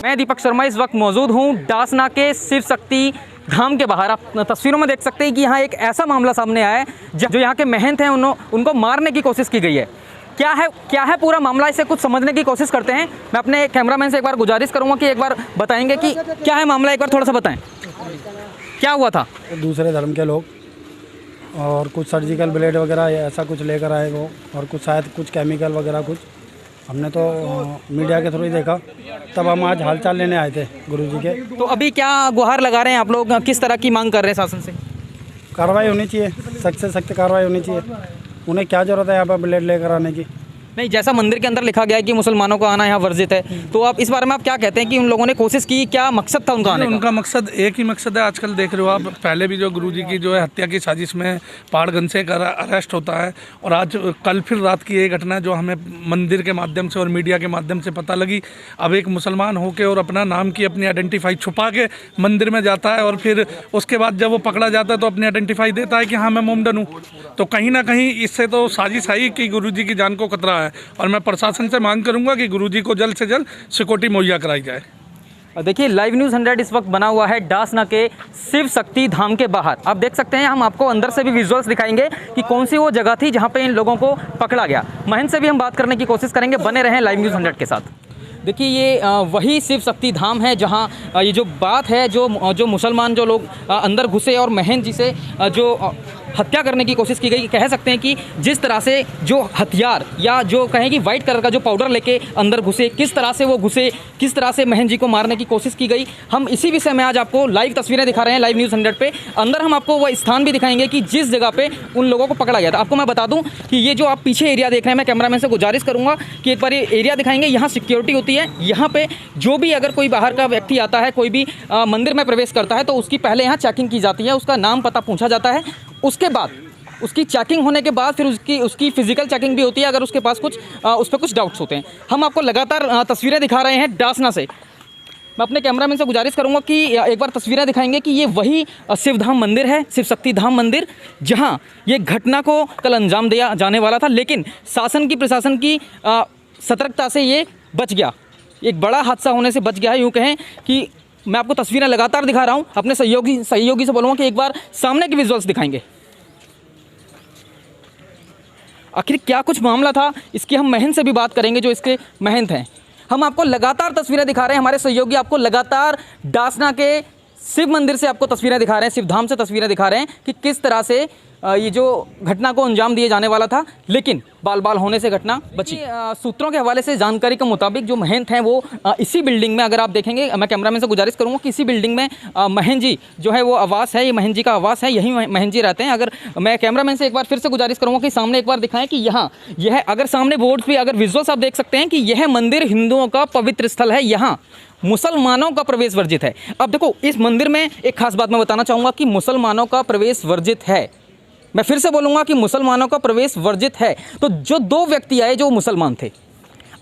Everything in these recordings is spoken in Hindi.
मैं दीपक शर्मा इस वक्त मौजूद हूँ डासना के शिव शक्ति धाम के बाहर। आप तस्वीरों में देख सकते हैं कि यहाँ एक ऐसा मामला सामने आया है जो यहाँ के महंत हैं उनको मारने की कोशिश की गई है। क्या है पूरा मामला, इसे कुछ समझने की कोशिश करते हैं। मैं अपने कैमरामैन से एक बार गुजारिश करूँगा कि एक बार बताएंगे कि क्या है मामला, एक बार थोड़ा सा बताएं क्या हुआ था। दूसरे धर्म के लोग और कुछ सर्जिकल ब्लेड वगैरह ऐसा कुछ लेकर आए वो, और कुछ शायद कुछ केमिकल वगैरह कुछ। हमने तो मीडिया के थ्रू ही देखा, तब हम आज हालचाल लेने आए थे गुरुजी के। तो अभी क्या गुहार लगा रहे हैं आप लोग, किस तरह की मांग कर रहे हैं शासन से? कार्रवाई होनी चाहिए, सख्त से सख्त कार्रवाई होनी चाहिए। उन्हें क्या ज़रूरत है यहाँ पर ब्लेड लेकर आने की? नहीं, जैसा मंदिर के अंदर लिखा गया है कि मुसलमानों को आना यहाँ वर्जित है, तो आप इस बारे में आप क्या कहते हैं कि उन लोगों ने कोशिश की, क्या मकसद था उनका आने का? उनका मकसद एक ही मकसद है। आजकल देख रहे हो आप, पहले भी जो गुरुजी की जो है हत्या की साजिश में पहाड़गंज से अरेस्ट होता है, और आज कल फिर रात की ये घटना जो हमें मंदिर के माध्यम से और मीडिया के माध्यम से पता लगी। अब एक मुसलमान होकर और अपना नाम की अपनी आइडेंटिफाई छुपा के मंदिर में जाता है, और फिर उसके बाद जब वो पकड़ा जाता है तो अपनी आइडेंटिफाई देता है कि हाँ मैं मोमडन हूँ। तो कहीं ना कहीं इससे तो साजिश है कि गुरुजी की जान को खतरा है, और मैं प्रशासन से मांग करूंगा कि गुरुजी को जल्द से जल्द सिक्योरिटी मुहैया कराई जाए। देखिए, लाइव न्यूज़ 100 इस वक्त बना हुआ है डासना के शिव शक्ति धाम के बाहर। आप देख सकते हैं, हम आपको अंदर से भी विजुअल्स दिखाएंगे कि कौन सी वो जगह थी जहां पे इन लोगों को पकड़ा गया। महंत से भी हम बात करने की कोशिश करेंगे, बने रहें लाइव न्यूज़ 100 के साथ। देखिए, ये वही शिव शक्ति धाम है जहां ये जो बात है, जो मुसलमान जो लोग अंदर घुसे और महंत जी से जो हत्या करने की कोशिश की गई। कह सकते हैं कि जिस तरह से जो हथियार या जो कहें कि वाइट कलर का जो पाउडर लेके अंदर घुसे, किस तरह से वो घुसे, किस तरह से महंत जी को मारने की कोशिश की गई, हम इसी विषय में आज आपको लाइव तस्वीरें दिखा रहे हैं लाइव न्यूज़ 100 पे। अंदर हम आपको वह स्थान भी दिखाएंगे कि जिस जगह पे उन लोगों को पकड़ा गया था। आपको मैं बता दूं कि ये जो आप पीछे एरिया देख रहे हैं, मैं कैमरामैन से गुजारिश करूँगा कि एक बार ये एरिया दिखाएंगे। यहाँ सिक्योरिटी होती है, यहाँ पर जो भी अगर कोई बाहर का व्यक्ति आता है, कोई भी मंदिर में प्रवेश करता है, तो उसकी पहले यहाँ चेकिंग की जाती है, उसका नाम पता पूछा जाता है। उसके बाद उसकी चेकिंग होने के बाद फिर उसकी फिजिकल चेकिंग भी होती है, अगर उसके पास उस पर कुछ डाउट्स होते हैं। हम आपको लगातार तस्वीरें दिखा रहे हैं डासना से। मैं अपने कैमरामैन से गुजारिश करूंगा कि एक बार तस्वीरें दिखाएंगे कि ये वही शिव धाम मंदिर है, शिव शक्ति धाम मंदिर, जहां ये घटना को कल अंजाम दिया जाने वाला था, लेकिन प्रशासन की सतर्कता से ये बच गया। एक बड़ा हादसा होने से बच गया है। यूँ कहें कि मैं आपको तस्वीरें लगातार दिखा रहा हूँ। अपने सहयोगी से बोलूँगा कि एक बार सामने की विजुअल्स दिखाएंगे। आखिर क्या कुछ मामला था, इसकी हम महंत से भी बात करेंगे, जो इसके महंत हैं। हम आपको लगातार तस्वीरें दिखा रहे हैं, हमारे सहयोगी आपको लगातार डासना के शिव मंदिर से आपको तस्वीरें दिखा रहे हैं, शिव धाम से तस्वीरें दिखा रहे हैं कि किस तरह से ये जो घटना को अंजाम दिए जाने वाला था, लेकिन बाल होने से घटना बची। सूत्रों के हवाले से जानकारी के मुताबिक जो महंत हैं वो इसी बिल्डिंग में, अगर आप देखेंगे, मैं कैमरामैन से गुजारिश करूंगा कि इसी बिल्डिंग में महंत जी जो है वो आवास है, ये महंत जी का आवास है, यही महंत जी रहते हैं। अगर मैं कैमरामैन से एक बार फिर से गुजारिश करूँगा कि सामने एक बार दिखाएं कि यहाँ यह अगर सामने बोर्ड पर अगर विजुअल्स आप देख सकते हैं कि यह मंदिर हिंदुओं का पवित्र स्थल है, यहाँ मुसलमानों का प्रवेश वर्जित है। अब देखो, इस मंदिर में एक खास बात मैं बताना चाहूँगा कि मुसलमानों का प्रवेश वर्जित है। मैं फिर से बोलूँगा कि मुसलमानों का प्रवेश वर्जित है। तो जो दो व्यक्ति आए जो मुसलमान थे,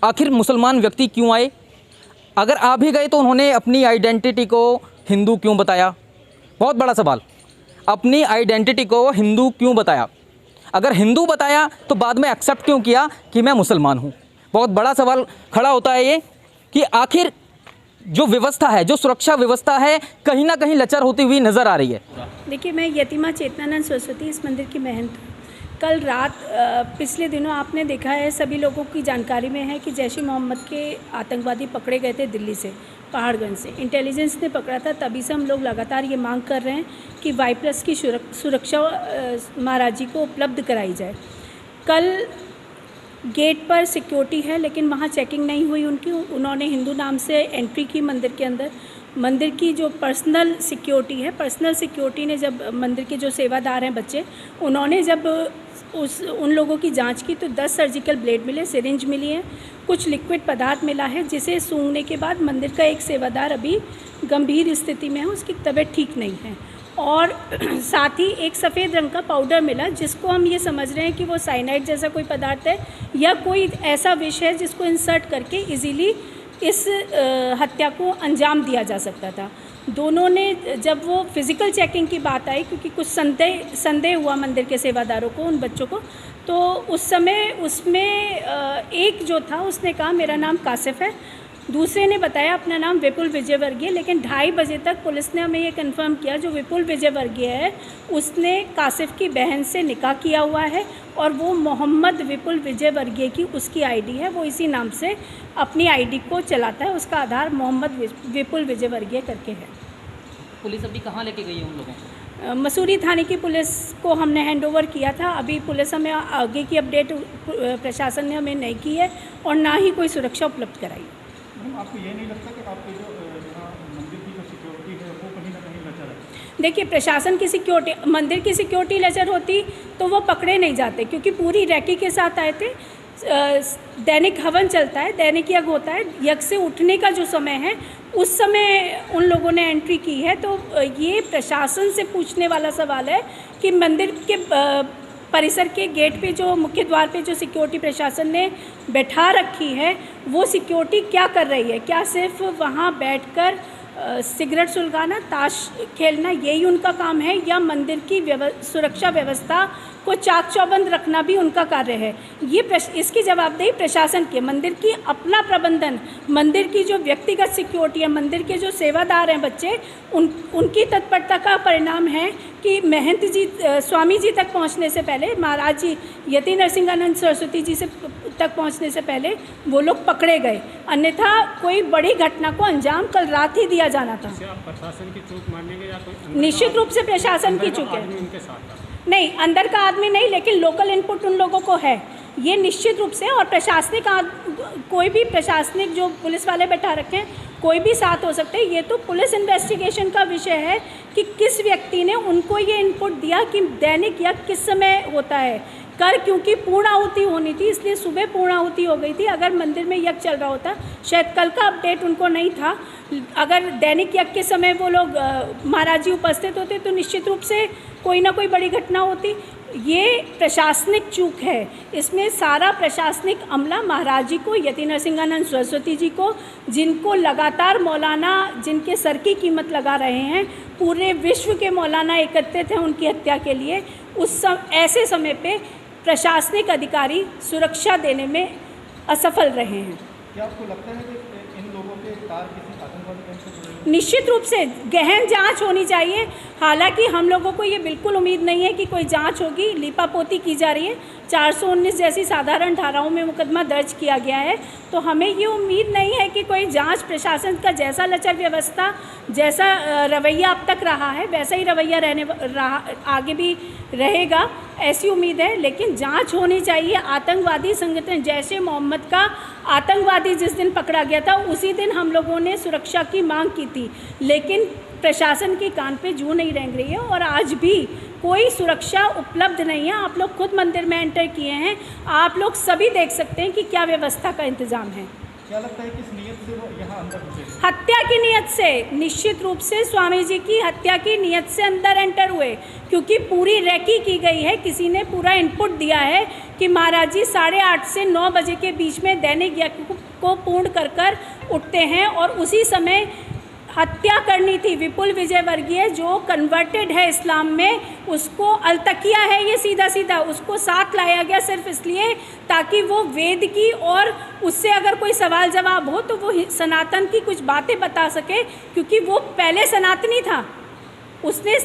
आखिर मुसलमान व्यक्ति क्यों आए? अगर आ भी गए तो उन्होंने अपनी आइडेंटिटी को हिंदू क्यों बताया? बहुत बड़ा सवाल। अपनी आइडेंटिटी को हिंदू क्यों बताया? अगर हिंदू बताया तो बाद में एक्सेप्ट क्यों किया कि मैं मुसलमान हूँ? बहुत बड़ा सवाल खड़ा होता है ये कि आखिर जो व्यवस्था है, जो सुरक्षा व्यवस्था है, कहीं ना कहीं लचर होती हुई नज़र आ रही है। देखिए, मैं यतिमा चेतनानंद सरस्वती इस मंदिर की महंत हूँ। कल रात पिछले दिनों आपने देखा है, सभी लोगों की जानकारी में है कि जैश ए मोहम्मद के आतंकवादी पकड़े गए थे दिल्ली से, पहाड़गंज से। इंटेलिजेंस ने पकड़ा था, तभी से हम लोग लगातार ये मांग कर रहे हैं कि Y+ की सुरक्षा महाराज जी को उपलब्ध कराई जाए। कल गेट पर सिक्योरिटी है, लेकिन वहाँ चेकिंग नहीं हुई उनकी। उन्होंने हिंदू नाम से एंट्री की मंदिर के अंदर। मंदिर की जो पर्सनल सिक्योरिटी ने जब मंदिर के जो सेवादार हैं बच्चे, उन्होंने जब उन लोगों की जांच की तो 10 सर्जिकल ब्लेड मिले, सिरिंज मिली है, कुछ लिक्विड पदार्थ मिला है, जिसे सूंघने के बाद मंदिर का एक सेवादार अभी गंभीर स्थिति में है, उसकी तबीयत ठीक नहीं है। और साथ ही एक सफ़ेद रंग का पाउडर मिला, जिसको हम ये समझ रहे हैं कि वो साइनाइड जैसा कोई पदार्थ है या कोई ऐसा विष है जिसको इंसर्ट करके इजीली इस हत्या को अंजाम दिया जा सकता था। दोनों ने, जब वो फिज़िकल चेकिंग की बात आई, क्योंकि कुछ संदेह हुआ मंदिर के सेवादारों को, उन बच्चों को, तो उस समय उसमें एक जो था उसने कहा मेरा नाम कासिफ है, दूसरे ने बताया अपना नाम विपुल विजयवर्गीय, लेकिन 2:30 बजे तक पुलिस ने हमें ये कंफर्म किया जो विपुल विजयवर्गीय है उसने कासिफ की बहन से निकाह किया हुआ है और वो मोहम्मद विपुल विजयवर्गीय की उसकी आईडी है, वो इसी नाम से अपनी आईडी को चलाता है, उसका आधार मोहम्मद विपुल विजयवर्गीय करके है। पुलिस अभी कहाँ लेके गई है उन लोगों को? मसूरी थाने की पुलिस को हमने हैंडओवर किया था। अभी पुलिस हमें आगे की अपडेट प्रशासन ने हमें नहीं की है और ना ही कोई सुरक्षा उपलब्ध कराई। आपको ये नहीं लगता कि आपके जो यहाँ मंदिर की जो सिक्योरिटी है वो कहीं ना कहीं लचर है? देखिए, प्रशासन की सिक्योरिटी, मंदिर की सिक्योरिटी लचर होती तो वो पकड़े नहीं जाते, क्योंकि पूरी रैकी के साथ आए थे। दैनिक हवन चलता है, दैनिक यज्ञ होता है, यज्ञ से उठने का जो समय है उस समय उन लोगों ने एंट्री की है। तो ये प्रशासन से पूछने वाला सवाल है कि मंदिर के परिसर के गेट पे जो मुख्य द्वार पे जो सिक्योरिटी प्रशासन ने बैठा रखी है वो सिक्योरिटी क्या कर रही है? क्या सिर्फ वहाँ बैठकर सिगरेट सुलगाना, ताश खेलना यही उनका काम है, या मंदिर की सुरक्षा व्यवस्था को चाक चौबंद रखना भी उनका कार्य है? ये इसकी जवाबदेही प्रशासन की, मंदिर की अपना प्रबंधन, मंदिर की जो व्यक्तिगत सिक्योरिटी है, मंदिर के जो सेवादार हैं बच्चे, उनकी तत्परता का परिणाम है कि महंत जी, स्वामी जी तक पहुंचने से पहले, महाराज जी यति नरसिंहानंद सरस्वती जी से तक पहुंचने से पहले वो लोग पकड़े गए, अन्यथा कोई बड़ी घटना को अंजाम कल रात ही दिया जाना था। प्रशासन की चूक मानेंगे या कोई निश्चित रूप से प्रशासन की चूक है। उनके साथ नहीं, अंदर का आदमी नहीं, लेकिन लोकल इनपुट उन लोगों को है, ये निश्चित रूप से। और प्रशासनिक कोई भी प्रशासनिक जो पुलिस वाले बैठा रखे हैं, कोई भी साथ हो सकते हैं। ये तो पुलिस इन्वेस्टिगेशन का विषय है कि किस व्यक्ति ने उनको ये इनपुट दिया कि दैनिक यज्ञ किस समय होता है। कल क्योंकि पूर्ण आहुति होनी थी इसलिए सुबह पूर्ण आहुति हो गई थी। अगर मंदिर में यज्ञ चल रहा होता, शायद कल का अपडेट उनको नहीं था, अगर दैनिक यज्ञ के समय वो लोग महाराज जी उपस्थित होते तो निश्चित रूप से कोई ना कोई बड़ी घटना होती। ये प्रशासनिक चूक है, इसमें सारा प्रशासनिक अमला महाराज जी को, यति नरसिंहानंद सरस्वती जी को, जिनको लगातार मौलाना जिनके सर की कीमत लगा रहे हैं, पूरे विश्व के मौलाना एकत्रित हैं उनकी हत्या के लिए, ऐसे समय पे प्रशासनिक अधिकारी सुरक्षा देने में असफल रहे हैं। क्या आपको लगता है कि इन लोगों के तार किसी आतंकवादी कैंप से जुड़े हैं? निश्चित रूप से गहन जांच होनी चाहिए। हालांकि हम लोगों को ये बिल्कुल उम्मीद नहीं है कि कोई जांच होगी, लीपापोती की जा रही है, 419 जैसी साधारण धाराओं में मुकदमा दर्ज किया गया है, तो हमें ये उम्मीद नहीं है कि कोई जांच, प्रशासन का जैसा लचर व्यवस्था, जैसा रवैया अब तक रहा है वैसा ही रवैया आगे भी रहेगा, ऐसी उम्मीद है। लेकिन जांच होनी चाहिए। आतंकवादी संगठन जैश ए मोहम्मद का आतंकवादी जिस दिन पकड़ा गया था उसी दिन हम लोगों ने सुरक्षा की मांग की थी, लेकिन प्रशासन की कान पे जू नहीं रेंग रही है और आज भी कोई सुरक्षा उपलब्ध नहीं है। आप लोग खुद मंदिर में एंटर किए हैं, आप लोग सभी देख सकते हैं कि क्या व्यवस्था का इंतजाम है। क्या लगता है किस नियत से वो यहाँ अंदर घुसे? हत्या की नियत से, निश्चित रूप से स्वामी जी की हत्या की नियत से अंदर एंटर हुए, क्योंकि पूरी रैकी की गई है। किसी ने पूरा इनपुट दिया है कि महाराज जी 8:30 से 9 बजे के बीच में दैनिक यज्ञ को पूर्ण कर उठते हैं और उसी समय हत्या करनी थी। विपुल विजयवर्गीय जो कन्वर्टेड है इस्लाम में, उसको अलतकिया है ये सीधा सीधा, उसको साथ लाया गया सिर्फ इसलिए ताकि वो वेद की और उससे अगर कोई सवाल जवाब हो तो वो सनातन की कुछ बातें बता सके, क्योंकि वो पहले सनातनी था। उसने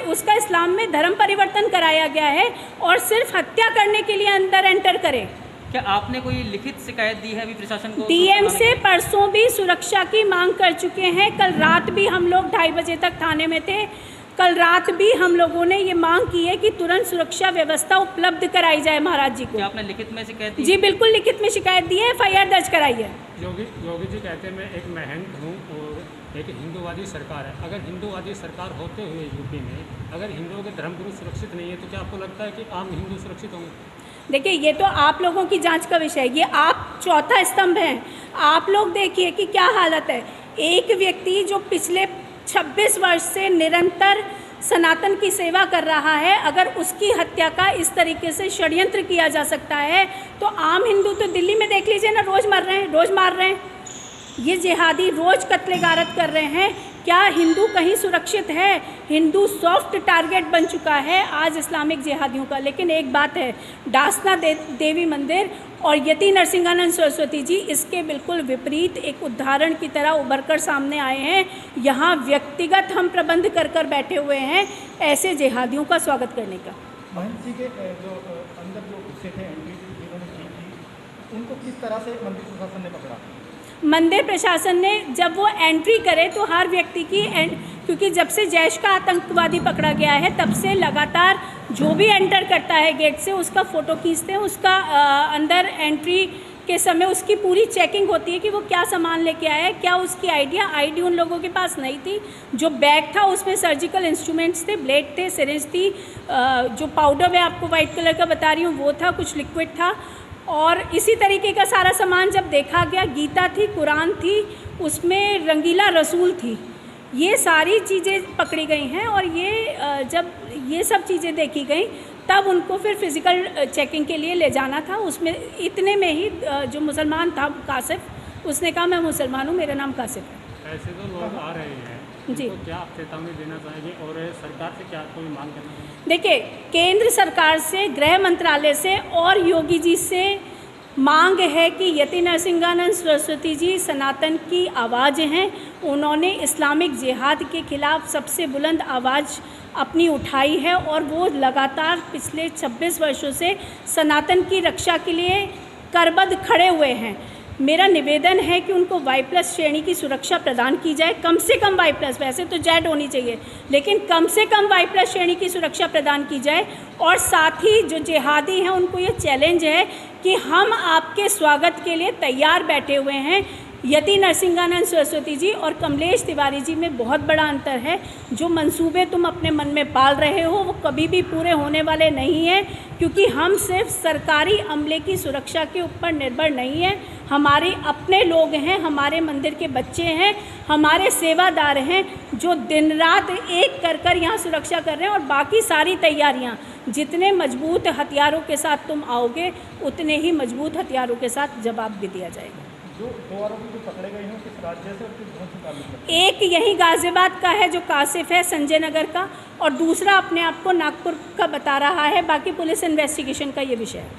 उसका इस्लाम में धर्म परिवर्तन कराया गया है और सिर्फ हत्या करने के लिए अंदर एंटर करे। क्या आपने कोई लिखित शिकायत दी है अभी प्रशासन को? डीएम से परसों भी सुरक्षा की मांग कर चुके हैं। कल रात भी हम लोग 2:30 बजे तक थाने में थे। कल रात भी हम लोगों ने ये मांग की है कि तुरंत सुरक्षा व्यवस्था उपलब्ध कराई जाए महाराज जी को। क्या आपने लिखित में शिकायत दी? जी बिल्कुल, लिखित में शिकायत दी है, FIR दर्ज कराई है। योगी जी कहते हैं मैं एक महंत हूँ और एक हिंदूवादी सरकार है। अगर हिंदूवादी सरकार होते हुए यूपी में अगर हिंदुओं के धर्मगुरु सुरक्षित नहीं है तो क्या आपको लगता है कि आम हिंदू सुरक्षित होंगे? देखिए, ये तो आप लोगों की जांच का विषय है। ये आप चौथा स्तंभ हैं। आप लोग देखिए कि क्या हालत है। एक व्यक्ति जो पिछले 26 वर्ष से निरंतर सनातन की सेवा कर रहा है, अगर उसकी हत्या का इस तरीके से षड्यंत्र किया जा सकता है तो आम हिंदू तो दिल्ली में देख लीजिए ना, रोज़ मर रहे हैं, रोज़ मार रहे हैं। ये जिहादी रोज़ कत्ले गारत कर रहे हैं। क्या हिंदू कहीं सुरक्षित है? हिंदू सॉफ्ट टारगेट बन चुका है आज इस्लामिक जिहादियों का। लेकिन एक बात है, डासना देवी मंदिर और यति नरसिंहानंद सरस्वती जी इसके बिल्कुल विपरीत एक उदाहरण की तरह उभर कर सामने आए हैं। यहाँ व्यक्तिगत हम प्रबंध कर बैठे हुए हैं ऐसे जिहादियों का स्वागत करने का। महंत जी के जो अंदर जो घुसे थे, एंट्री जिन्होंने की थी, उनको किस तरह से मंदिर प्रशासन ने पकड़ा? मंदिर प्रशासन ने जब वो एंट्री करे तो हर व्यक्ति की क्योंकि जब से जैश का आतंकवादी पकड़ा गया है तब से लगातार जो भी एंटर करता है गेट से उसका फ़ोटो खींचते हैं, उसका अंदर एंट्री के समय उसकी पूरी चेकिंग होती है कि वो क्या सामान लेके आया है, क्या उसकी आईडी उन लोगों के पास नहीं थी। जो बैग था उसमें सर्जिकल इंस्ट्रूमेंट्स थे, ब्लेड थे, सिरिंज थी, जो पाउडर मैं आपको वाइट कलर का बता रही हूँ वो था, कुछ लिक्विड था। और इसी तरीके का सारा सामान जब देखा गया, गीता थी, कुरान थी, उसमें रंगीला रसूल थी, ये सारी चीज़ें पकड़ी गई हैं। और ये जब ये सब चीज़ें देखी गई तब उनको फिर फिज़िकल चेकिंग के लिए ले जाना था। उसमें इतने में ही जो मुसलमान था कासिफ, उसने कहा मैं मुसलमान हूँ, मेरा नाम कासिफ है। ऐसे तो लोग आ रहे हैं जी, तो क्या आप चेतावनी देना चाहेंगे और सरकार से क्या कोई मांग करना चाहेंगे? देखिए, केंद्र सरकार से, गृह मंत्रालय से और योगी जी से मांग है कि यति नरसिंहानंद सरस्वती जी सनातन की आवाज़ हैं। उन्होंने इस्लामिक जिहाद के खिलाफ सबसे बुलंद आवाज़ अपनी उठाई है और वो लगातार पिछले 26 वर्षों से सनातन की रक्षा के लिए करबद्ध खड़े हुए हैं। मेरा निवेदन है कि उनको Y+ श्रेणी की सुरक्षा प्रदान की जाए, कम से कम Y+, वैसे तो Z होनी चाहिए, लेकिन कम से कम Y+ श्रेणी की सुरक्षा प्रदान की जाए। और साथ ही जो जिहादी हैं उनको ये चैलेंज है कि हम आपके स्वागत के लिए तैयार बैठे हुए हैं। यति नरसिंहानंद सरस्वती जी और कमलेश तिवारी जी में बहुत बड़ा अंतर है। जो मंसूबे तुम अपने मन में पाल रहे हो वो कभी भी पूरे होने वाले नहीं हैं, क्योंकि हम सिर्फ सरकारी अमले की सुरक्षा के ऊपर निर्भर नहीं हैं। हमारे अपने लोग हैं, हमारे मंदिर के बच्चे हैं, हमारे सेवादार हैं जो दिन रात एक कर यहाँ सुरक्षा कर रहे हैं। और बाकी सारी तैयारियाँ, जितने मजबूत हथियारों के साथ तुम आओगे उतने ही मजबूत हथियारों के साथ जवाब भी दिया जाएगा। जो 2 आरोपी जो पकड़े गए हैं किस राज्य से और किस धर्म से ताल्लुक है? एक यही गाजियाबाद का है जो कासिफ है, संजय नगर का, और दूसरा अपने आप को नागपुर का बता रहा है। बाकी पुलिस इन्वेस्टिगेशन का ये विषय है।